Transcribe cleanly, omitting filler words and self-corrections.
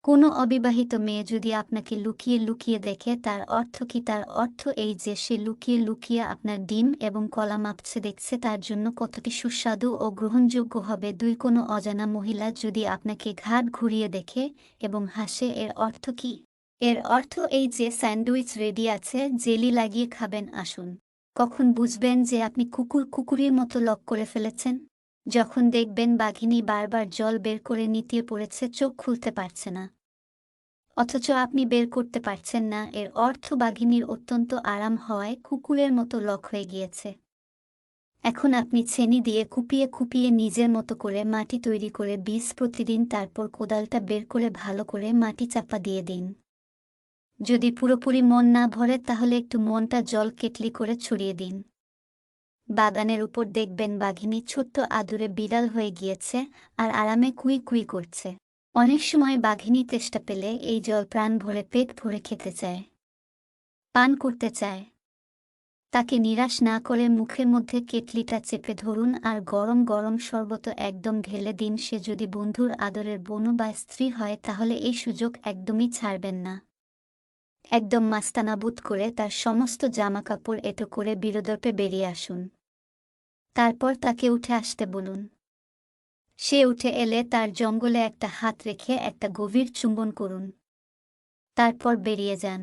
কোনো অবিবাহিত মেয়ে যদি আপনাকে লুকিয়ে লুকিয়ে দেখে তার অর্থ কি? তার অর্থ এই যে সে লুকিয়ে লুকিয়ে আপনার ডিম এবং কলা মাপছে, দেখছে তার জন্য কতটি সুস্বাদু ও গ্রহণযোগ্য হবে। দুই, কোনো অজানা মহিলা যদি আপনাকে ঘাট ঘুরিয়ে দেখে এবং হাসে, এর অর্থ কি? এর অর্থ এই যে স্যান্ডউইচ রেডি আছে, জেলি লাগিয়ে খাবেন, আসুন। কখন বুঝবেন যে আপনি কুকুরের মতো লক করে ফেলেছেন? যখন দেখবেন বাঘিনী বারবার জল বের করে নিতিয়ে পড়েছে, চোখ খুলতে পারছে না, অথচ আপনি বের করতে পারছেন না। এর অর্থ বাঘিনীর অত্যন্ত আরাম হওয়ায় কুকুরের মতো লক হয়ে গিয়েছে। এখন আপনি ছেনি দিয়ে কুপিয়ে কুপিয়ে নিজের মতো করে মাটি তৈরি করে বীজ প্রতিদিন, তারপর কোদালটা বের করে ভালো করে মাটি চাপা দিয়ে দিন। যদি পুরোপুরি মন না ভরে তাহলে একটু মনটা জল কেটলি করে ছড়িয়ে দিন। বাগানের উপর দেখবেন বাঘিনী ছোট্ট আদুরে বিড়াল হয়ে গিয়েছে আর আরামে কুই কুই করছে। অনেক সময় বাঘিনী তেষ্টা পেলে এই জল প্রাণ ভরে পেট ভরে খেতে চায়, পান করতে চায়। তাকে নিরাশ না করে মুখের মধ্যে কেটলিটা চেপে ধরুন আর গরম গরম শরবত একদম ঢেলে দিন। সে যদি বন্ধুর আদরের বোন বা স্ত্রী হয় তাহলে এই সুযোগ একদমই ছাড়বেন না। একদম মাস্তানাবুদ করে তার সমস্ত জামাকাপড় এঁটো করে বিরদপে বেরিয়ে আসুন। তারপর তাকে উঠে আসতে বলুন। সে উঠে এলে তার জঙ্গলে একটা হাত রেখে একটা গভীর চুম্বন করুন। তারপর বেরিয়ে যান।